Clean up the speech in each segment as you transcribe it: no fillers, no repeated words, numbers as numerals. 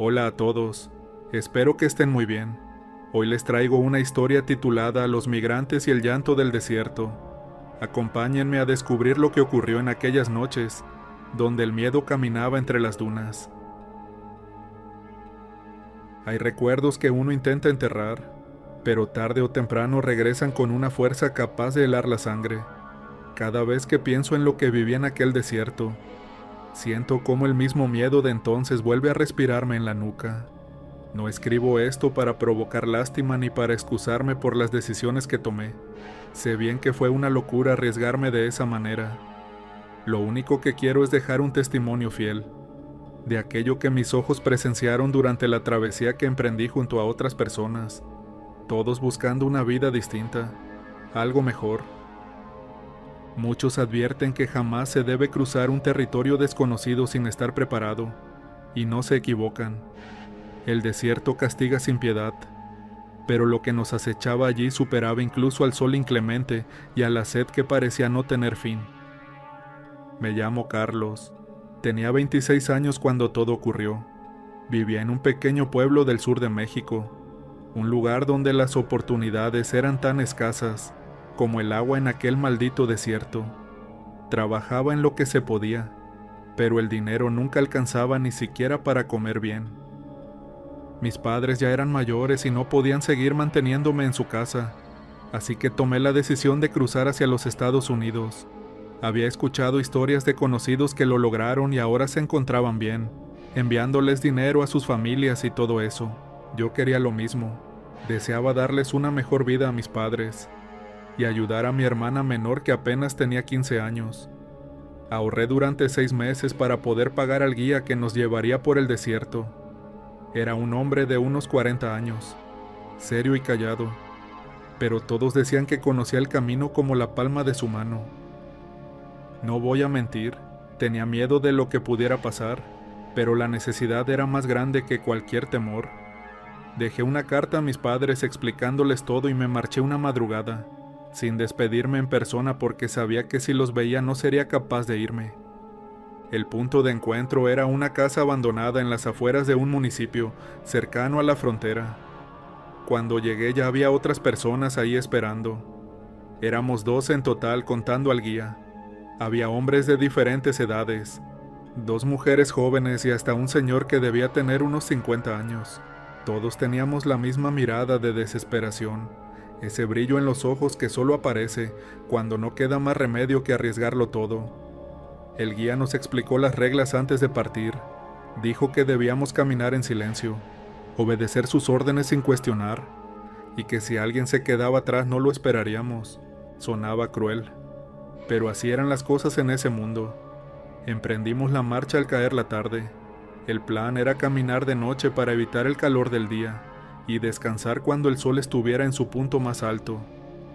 Hola a todos, espero que estén muy bien. Hoy les traigo una historia titulada Los migrantes y el llanto del desierto. Acompáñenme a descubrir lo que ocurrió en aquellas noches, donde el miedo caminaba entre las dunas. Hay recuerdos que uno intenta enterrar, pero tarde o temprano regresan con una fuerza capaz de helar la sangre. Cada vez que pienso en lo que viví en aquel desierto, siento cómo el mismo miedo de entonces vuelve a respirarme en la nuca. No escribo esto para provocar lástima ni para excusarme por las decisiones que tomé. Sé bien que fue una locura arriesgarme de esa manera. Lo único que quiero es dejar un testimonio fiel, de aquello que mis ojos presenciaron durante la travesía que emprendí junto a otras personas, todos buscando una vida distinta, algo mejor. Muchos advierten que jamás se debe cruzar un territorio desconocido sin estar preparado, y no se equivocan. El desierto castiga sin piedad, pero lo que nos acechaba allí superaba incluso al sol inclemente y a la sed que parecía no tener fin. Me llamo Carlos. Tenía 26 años cuando todo ocurrió. Vivía en un pequeño pueblo del sur de México, un lugar donde las oportunidades eran tan escasas como el agua en aquel maldito desierto. Trabajaba en lo que se podía, pero el dinero nunca alcanzaba ni siquiera para comer bien. Mis padres ya eran mayores y no podían seguir manteniéndome en su casa, así que tomé la decisión de cruzar hacia los Estados Unidos. Había escuchado historias de conocidos que lo lograron y ahora se encontraban bien, enviándoles dinero a sus familias y todo eso. Yo quería lo mismo. Deseaba darles una mejor vida a mis padres y ayudar a mi hermana menor que apenas tenía 15 años. Ahorré durante 6 meses para poder pagar al guía que nos llevaría por el desierto. Era un hombre de unos 40 años, serio y callado, pero todos decían que conocía el camino como la palma de su mano. No voy a mentir, tenía miedo de lo que pudiera pasar, pero la necesidad era más grande que cualquier temor. Dejé una carta a mis padres explicándoles todo y me marché una madrugada, sin despedirme en persona porque sabía que si los veía no sería capaz de irme. El punto de encuentro era una casa abandonada en las afueras de un municipio, cercano a la frontera. Cuando llegué ya había otras personas ahí esperando. Éramos 12 en total contando al guía. Había hombres de diferentes edades, 2 mujeres jóvenes y hasta un señor que debía tener unos 50 años. Todos teníamos la misma mirada de desesperación, ese brillo en los ojos que solo aparece cuando no queda más remedio que arriesgarlo todo. El guía nos explicó las reglas antes de partir. Dijo que debíamos caminar en silencio, obedecer sus órdenes sin cuestionar, y que si alguien se quedaba atrás no lo esperaríamos. Sonaba cruel, pero así eran las cosas en ese mundo. Emprendimos la marcha al caer la tarde. El plan era caminar de noche para evitar el calor del día, y descansar cuando el sol estuviera en su punto más alto.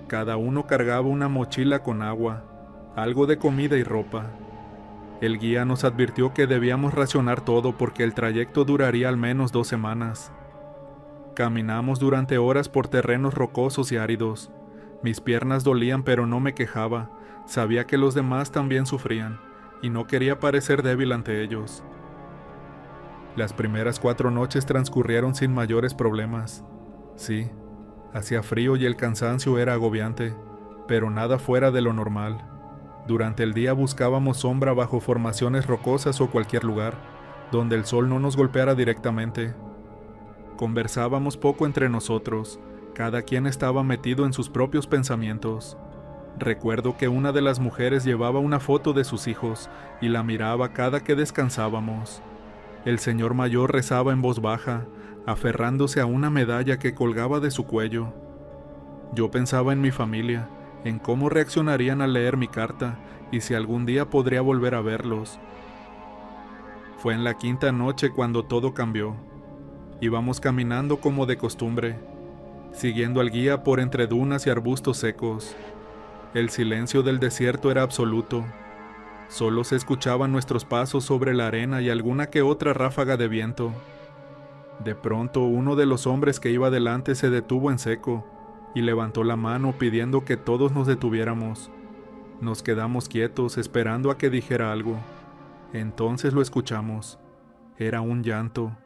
Cada uno cargaba una mochila con agua, algo de comida y ropa. El guía nos advirtió que debíamos racionar todo porque el trayecto duraría al menos 2 semanas. Caminamos durante horas por terrenos rocosos y áridos. Mis piernas dolían pero no me quejaba. Sabía que los demás también sufrían, y no quería parecer débil ante ellos. Las primeras 4 noches transcurrieron sin mayores problemas. Sí, hacía frío y el cansancio era agobiante, pero nada fuera de lo normal. Durante el día buscábamos sombra bajo formaciones rocosas o cualquier lugar, donde el sol no nos golpeara directamente. Conversábamos poco entre nosotros, cada quien estaba metido en sus propios pensamientos. Recuerdo que una de las mujeres llevaba una foto de sus hijos y la miraba cada que descansábamos. El señor mayor rezaba en voz baja, aferrándose a una medalla que colgaba de su cuello. Yo pensaba en mi familia, en cómo reaccionarían al leer mi carta y si algún día podría volver a verlos. Fue en la 5ª noche cuando todo cambió. Íbamos caminando como de costumbre, siguiendo al guía por entre dunas y arbustos secos. El silencio del desierto era absoluto. Solo se escuchaban nuestros pasos sobre la arena y alguna que otra ráfaga de viento. De pronto, uno de los hombres que iba delante se detuvo en seco y levantó la mano pidiendo que todos nos detuviéramos. Nos quedamos quietos esperando a que dijera algo. Entonces lo escuchamos. Era un llanto.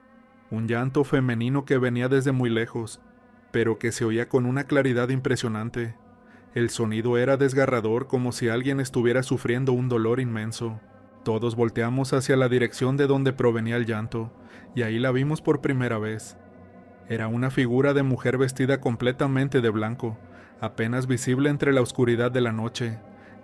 un llanto femenino que venía desde muy lejos, pero que se oía con una claridad impresionante. El sonido era desgarrador, como si alguien estuviera sufriendo un dolor inmenso. Todos volteamos hacia la dirección de donde provenía el llanto, y ahí la vimos por primera vez. Era una figura de mujer vestida completamente de blanco, apenas visible entre la oscuridad de la noche.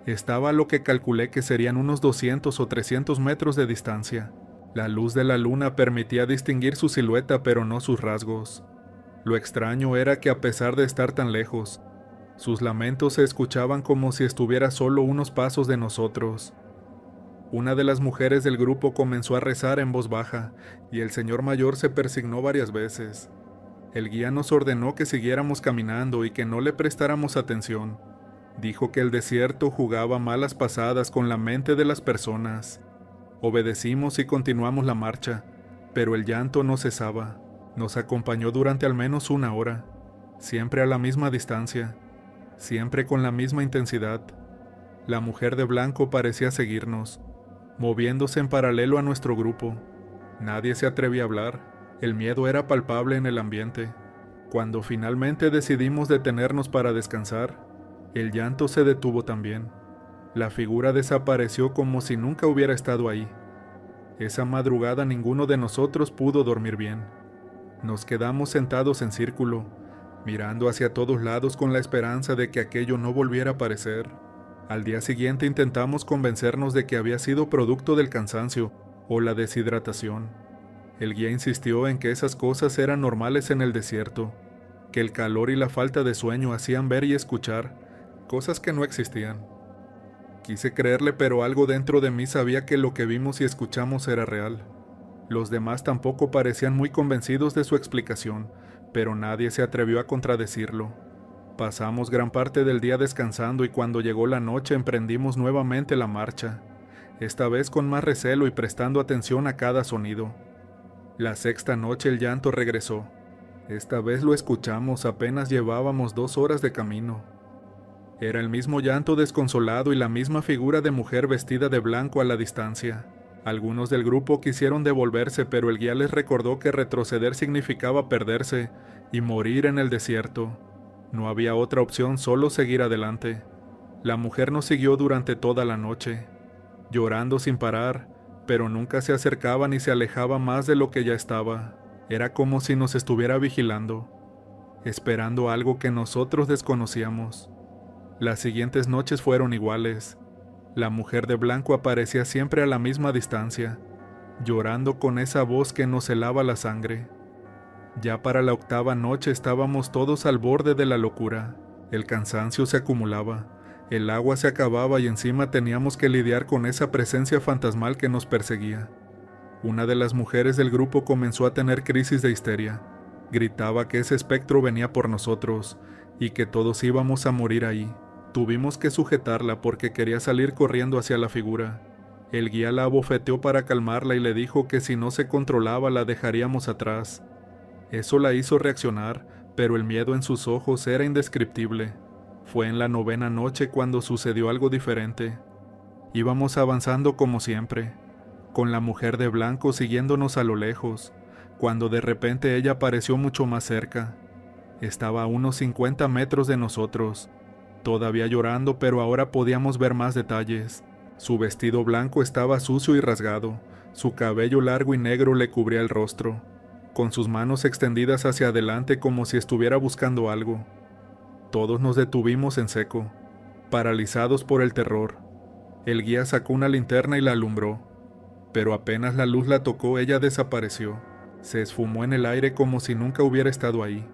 Estaba a lo que calculé que serían unos 200 o 300 metros de distancia. La luz de la luna permitía distinguir su silueta, pero no sus rasgos. Lo extraño era que, a pesar de estar tan lejos, sus lamentos se escuchaban como si estuviera solo unos pasos de nosotros. Una de las mujeres del grupo comenzó a rezar en voz baja, y el señor mayor se persignó varias veces. El guía nos ordenó que siguiéramos caminando y que no le prestáramos atención. Dijo que el desierto jugaba malas pasadas con la mente de las personas. Obedecimos y continuamos la marcha, pero el llanto no cesaba. Nos acompañó durante al menos una hora, siempre a la misma distancia, siempre con la misma intensidad. La mujer de blanco parecía seguirnos, moviéndose en paralelo a nuestro grupo. Nadie se atrevía a hablar, el miedo era palpable en el ambiente. Cuando finalmente decidimos detenernos para descansar, el llanto se detuvo también. La figura desapareció como si nunca hubiera estado ahí. Esa madrugada ninguno de nosotros pudo dormir bien. Nos quedamos sentados en círculo, mirando hacia todos lados con la esperanza de que aquello no volviera a aparecer. Al día siguiente intentamos convencernos de que había sido producto del cansancio o la deshidratación. El guía insistió en que esas cosas eran normales en el desierto, que el calor y la falta de sueño hacían ver y escuchar cosas que no existían. Quise creerle, pero algo dentro de mí sabía que lo que vimos y escuchamos era real. Los demás tampoco parecían muy convencidos de su explicación, pero nadie se atrevió a contradecirlo. Pasamos gran parte del día descansando y cuando llegó la noche emprendimos nuevamente la marcha, esta vez con más recelo y prestando atención a cada sonido. La sexta noche el llanto regresó. Esta vez lo escuchamos apenas llevábamos 2 horas de camino. Era el mismo llanto desconsolado y la misma figura de mujer vestida de blanco a la distancia. Algunos del grupo quisieron devolverse, pero el guía les recordó que retroceder significaba perderse y morir en el desierto. No había otra opción, solo seguir adelante. La mujer nos siguió durante toda la noche, llorando sin parar, pero nunca se acercaba ni se alejaba más de lo que ya estaba. Era como si nos estuviera vigilando, esperando algo que nosotros desconocíamos. Las siguientes noches fueron iguales. La mujer de blanco aparecía siempre a la misma distancia, llorando con esa voz que nos helaba la sangre. Ya para la octava noche estábamos todos al borde de la locura. El cansancio se acumulaba, el agua se acababa y encima teníamos que lidiar con esa presencia fantasmal que nos perseguía. Una de las mujeres del grupo comenzó a tener crisis de histeria. Gritaba que ese espectro venía por nosotros y que todos íbamos a morir ahí. Tuvimos que sujetarla porque quería salir corriendo hacia la figura. El guía la abofeteó para calmarla y le dijo que si no se controlaba la dejaríamos atrás. Eso la hizo reaccionar, pero el miedo en sus ojos era indescriptible. Fue en la 9ª noche cuando sucedió algo diferente. Íbamos avanzando como siempre, con la mujer de blanco siguiéndonos a lo lejos, cuando de repente ella apareció mucho más cerca. Estaba a unos 50 metros de nosotros, todavía llorando, pero ahora podíamos ver más detalles. Su vestido blanco estaba sucio y rasgado, su cabello largo y negro le cubría el rostro, con sus manos extendidas hacia adelante como si estuviera buscando algo. Todos nos detuvimos en seco, paralizados por el terror. El guía sacó una linterna y la alumbró, pero apenas la luz la tocó, ella desapareció. Se esfumó en el aire como si nunca hubiera estado ahí.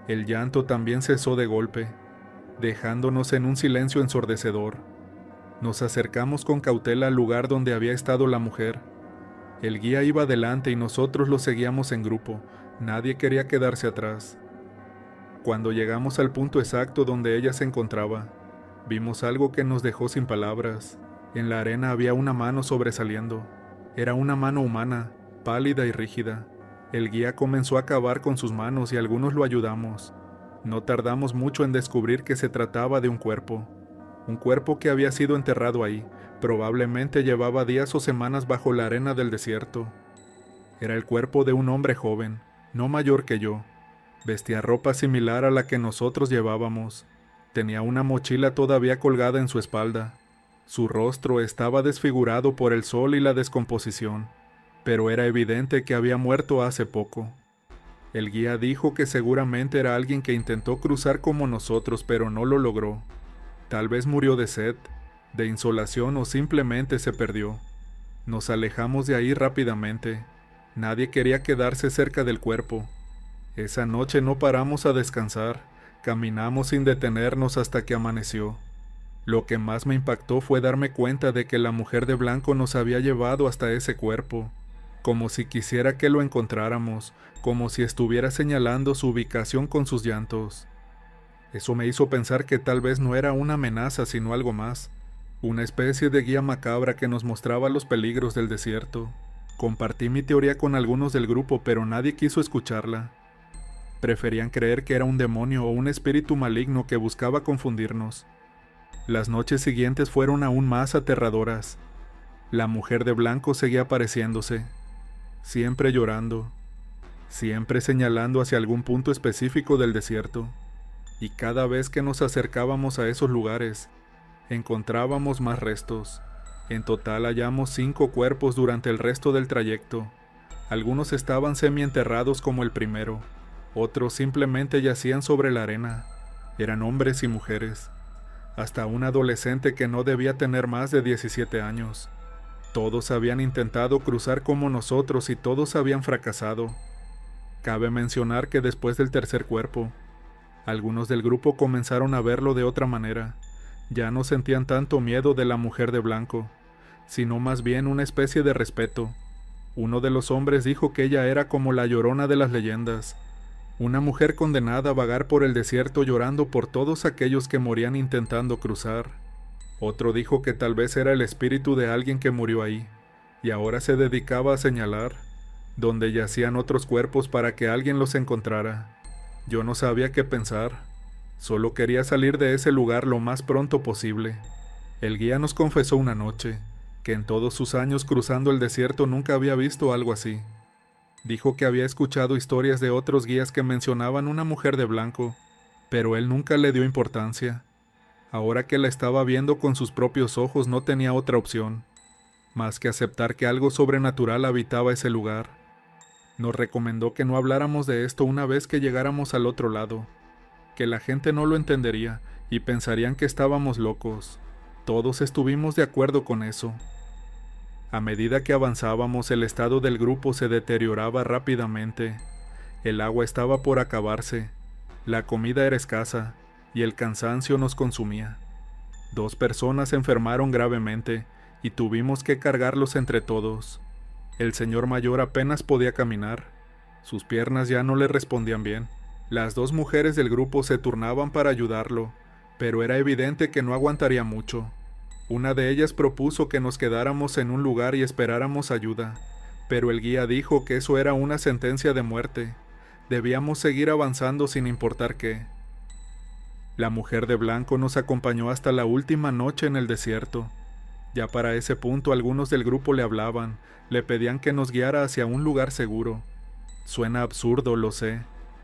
El llanto también cesó de golpe, dejándonos en un silencio ensordecedor. Nos acercamos con cautela al lugar donde había estado la mujer. El guía iba adelante y nosotros lo seguíamos en grupo. Nadie quería quedarse atrás. Cuando llegamos al punto exacto donde ella se encontraba, vimos algo que nos dejó sin palabras. En la arena había una mano sobresaliendo. Era una mano humana, pálida y rígida. El guía comenzó a cavar con sus manos y algunos lo ayudamos. No tardamos mucho en descubrir que se trataba de un cuerpo que había sido enterrado ahí. Probablemente llevaba días o semanas bajo la arena del desierto. Era el cuerpo de un hombre joven, no mayor que yo. Vestía ropa similar a la que nosotros llevábamos. Tenía una mochila todavía colgada en su espalda. Su rostro estaba desfigurado por el sol y la descomposición, pero era evidente que había muerto hace poco. El guía dijo que seguramente era alguien que intentó cruzar como nosotros, pero no lo logró. Tal vez murió de sed, de insolación o simplemente se perdió. Nos alejamos de ahí rápidamente. Nadie quería quedarse cerca del cuerpo. Esa noche no paramos a descansar, caminamos sin detenernos hasta que amaneció. Lo que más me impactó fue darme cuenta de que la mujer de blanco nos había llevado hasta ese cuerpo, como si quisiera que lo encontráramos, como si estuviera señalando su ubicación con sus llantos. Eso me hizo pensar que tal vez no era una amenaza sino algo más, una especie de guía macabra que nos mostraba los peligros del desierto. Compartí mi teoría con algunos del grupo, pero nadie quiso escucharla. Preferían creer que era un demonio o un espíritu maligno que buscaba confundirnos. Las noches siguientes fueron aún más aterradoras. La mujer de blanco seguía apareciéndose, siempre llorando, siempre señalando hacia algún punto específico del desierto. Y cada vez que nos acercábamos a esos lugares, encontrábamos más restos. En total hallamos 5 cuerpos durante el resto del trayecto. Algunos estaban semienterrados como el primero, otros simplemente yacían sobre la arena. Eran hombres y mujeres, hasta un adolescente que no debía tener más de 17 años. Todos habían intentado cruzar como nosotros y todos habían fracasado. Cabe mencionar que después del tercer cuerpo, algunos del grupo comenzaron a verlo de otra manera. Ya no sentían tanto miedo de la mujer de blanco, sino más bien una especie de respeto. Uno de los hombres dijo que ella era como la Llorona de las leyendas, una mujer condenada a vagar por el desierto llorando por todos aquellos que morían intentando cruzar. Otro dijo que tal vez era el espíritu de alguien que murió ahí, y ahora se dedicaba a señalar donde yacían otros cuerpos para que alguien los encontrara. Yo no sabía qué pensar, solo quería salir de ese lugar lo más pronto posible. El guía nos confesó una noche que en todos sus años cruzando el desierto nunca había visto algo así. Dijo que había escuchado historias de otros guías que mencionaban una mujer de blanco, pero él nunca le dio importancia. Ahora que la estaba viendo con sus propios ojos no tenía otra opción, más que aceptar que algo sobrenatural habitaba ese lugar. Nos recomendó que no habláramos de esto una vez que llegáramos al otro lado, que la gente no lo entendería y pensarían que estábamos locos. Todos estuvimos de acuerdo con eso. A medida que avanzábamos, el estado del grupo se deterioraba rápidamente. El agua estaba por acabarse, la comida era escasa y el cansancio nos consumía. 2 personas se enfermaron gravemente y tuvimos que cargarlos entre todos. El señor mayor apenas podía caminar. Sus piernas ya no le respondían bien. Las 2 mujeres del grupo se turnaban para ayudarlo, pero era evidente que no aguantaría mucho. Una de ellas propuso que nos quedáramos en un lugar y esperáramos ayuda, pero el guía dijo que eso era una sentencia de muerte. Debíamos seguir avanzando sin importar qué. La mujer de blanco nos acompañó hasta la última noche en el desierto. Ya para ese punto algunos del grupo le hablaban, le pedían que nos guiara hacia un lugar seguro. Suena absurdo, lo sé,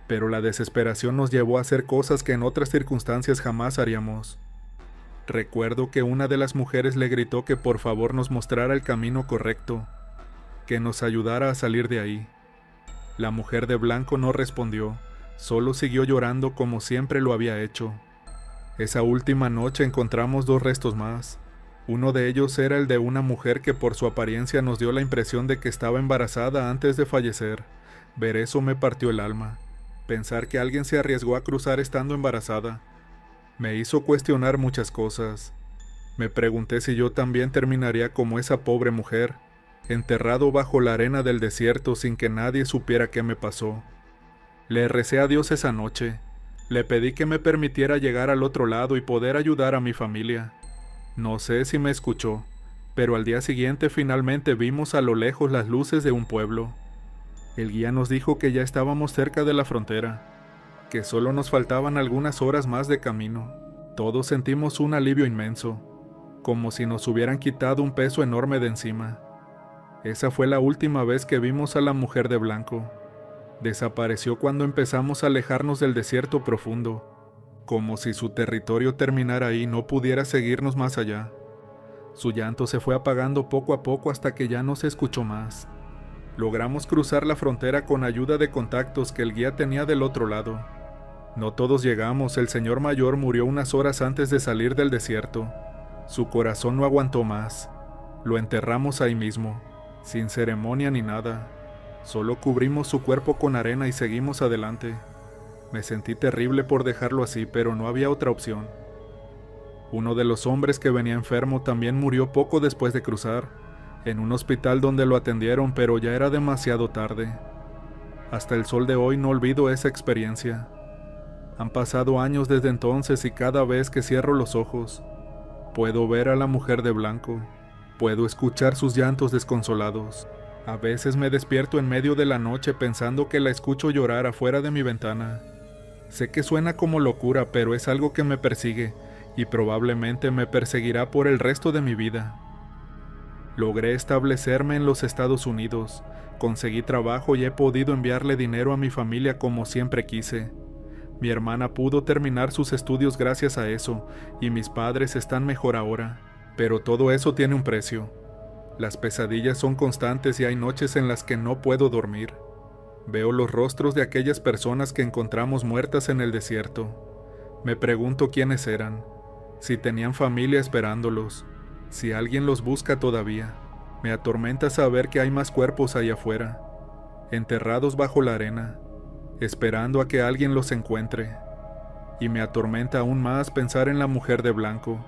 pero la desesperación nos llevó a hacer cosas que en otras circunstancias jamás haríamos. Recuerdo que una de las mujeres le gritó que por favor nos mostrara el camino correcto, que nos ayudara a salir de ahí. La mujer de blanco no respondió, solo siguió llorando como siempre lo había hecho. Esa última noche encontramos 2 restos más. Uno de ellos era el de una mujer que por su apariencia nos dio la impresión de que estaba embarazada antes de fallecer. Ver eso me partió el alma. Pensar que alguien se arriesgó a cruzar estando embarazada me hizo cuestionar muchas cosas. Me pregunté si yo también terminaría como esa pobre mujer, enterrado bajo la arena del desierto sin que nadie supiera qué me pasó. Le recé a Dios esa noche. Le pedí que me permitiera llegar al otro lado y poder ayudar a mi familia. No sé si me escuchó, pero al día siguiente finalmente vimos a lo lejos las luces de un pueblo. El guía nos dijo que ya estábamos cerca de la frontera, que solo nos faltaban algunas horas más de camino. Todos sentimos un alivio inmenso, como si nos hubieran quitado un peso enorme de encima. Esa fue la última vez que vimos a la mujer de blanco. Desapareció cuando empezamos a alejarnos del desierto profundo, como si su territorio terminara ahí y no pudiera seguirnos más allá. Su llanto se fue apagando poco a poco hasta que ya no se escuchó más. Logramos cruzar la frontera con ayuda de contactos que el guía tenía del otro lado. No todos llegamos, el señor mayor murió unas horas antes de salir del desierto. Su corazón no aguantó más. Lo enterramos ahí mismo, sin ceremonia ni nada. Solo cubrimos su cuerpo con arena y seguimos adelante. Me sentí terrible por dejarlo así, pero no había otra opción. Uno de los hombres que venía enfermo también murió poco después de cruzar, en un hospital donde lo atendieron, pero ya era demasiado tarde. Hasta el sol de hoy no olvido esa experiencia. Han pasado años desde entonces y cada vez que cierro los ojos, puedo ver a la mujer de blanco, puedo escuchar sus llantos desconsolados. A veces me despierto en medio de la noche pensando que la escucho llorar afuera de mi ventana. Sé que suena como locura, pero es algo que me persigue y probablemente me perseguirá por el resto de mi vida. Logré establecerme en los Estados Unidos, conseguí trabajo y he podido enviarle dinero a mi familia como siempre quise. Mi hermana pudo terminar sus estudios gracias a eso, y mis padres están mejor ahora. Pero todo eso tiene un precio. Las pesadillas son constantes y hay noches en las que no puedo dormir. Veo los rostros de aquellas personas que encontramos muertas en el desierto. Me pregunto quiénes eran, si tenían familia esperándolos, si alguien los busca todavía. Me atormenta saber que hay más cuerpos allá afuera, enterrados bajo la arena, esperando a que alguien los encuentre. Y me atormenta aún más pensar en la mujer de blanco,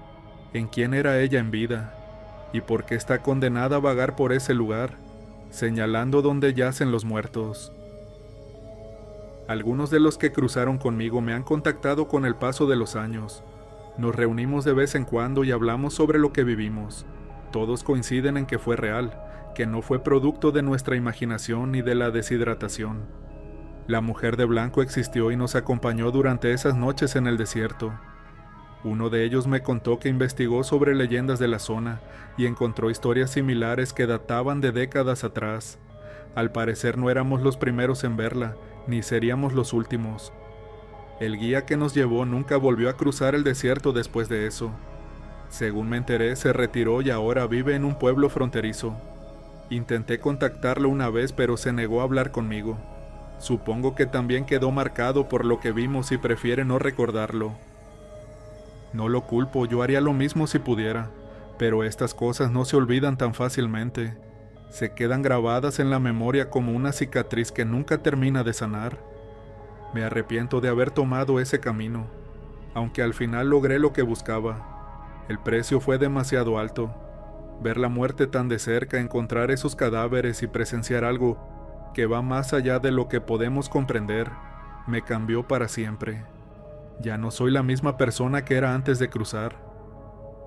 en quién era ella en vida, y por qué está condenada a vagar por ese lugar, señalando donde yacen los muertos. Algunos de los que cruzaron conmigo me han contactado con el paso de los años. Nos reunimos de vez en cuando y hablamos sobre lo que vivimos. Todos coinciden en que fue real, que no fue producto de nuestra imaginación ni de la deshidratación. La mujer de blanco existió y nos acompañó durante esas noches en el desierto. Uno de ellos me contó que investigó sobre leyendas de la zona y encontró historias similares que databan de décadas atrás. Al parecer no éramos los primeros en verla, ni seríamos los últimos. El guía que nos llevó nunca volvió a cruzar el desierto después de eso. Según me enteré, se retiró y ahora vive en un pueblo fronterizo. Intenté contactarlo una vez, pero se negó a hablar conmigo. Supongo que también quedó marcado por lo que vimos y prefiere no recordarlo. No lo culpo, yo haría lo mismo si pudiera, pero estas cosas no se olvidan tan fácilmente. Se quedan grabadas en la memoria como una cicatriz que nunca termina de sanar. Me arrepiento de haber tomado ese camino, aunque al final logré lo que buscaba. El precio fue demasiado alto. Ver la muerte tan de cerca, encontrar esos cadáveres y presenciar algo que va más allá de lo que podemos comprender, me cambió para siempre. Ya no soy la misma persona que era antes de cruzar.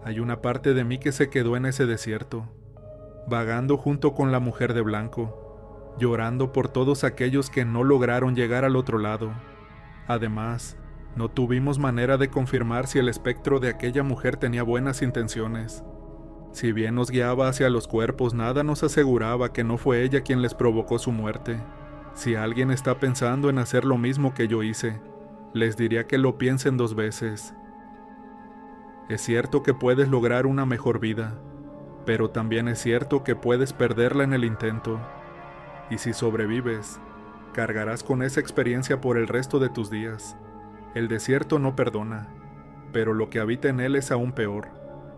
Hay una parte de mí que se quedó en ese desierto, vagando junto con la mujer de blanco, llorando por todos aquellos que no lograron llegar al otro lado. Además, no tuvimos manera de confirmar si el espectro de aquella mujer tenía buenas intenciones. Si bien nos guiaba hacia los cuerpos, nada nos aseguraba que no fue ella quien les provocó su muerte. Si alguien está pensando en hacer lo mismo que yo hice, les diría que lo piensen 2 veces. Es cierto que puedes lograr una mejor vida, pero también es cierto que puedes perderla en el intento. Y si sobrevives, cargarás con esa experiencia por el resto de tus días. El desierto no perdona, pero lo que habita en él es aún peor.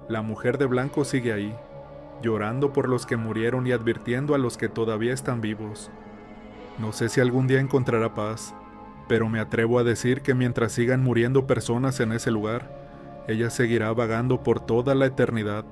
La mujer de blanco sigue ahí, llorando por los que murieron y advirtiendo a los que todavía están vivos. No sé si algún día encontrará paz, pero me atrevo a decir que mientras sigan muriendo personas en ese lugar, ella seguirá vagando por toda la eternidad.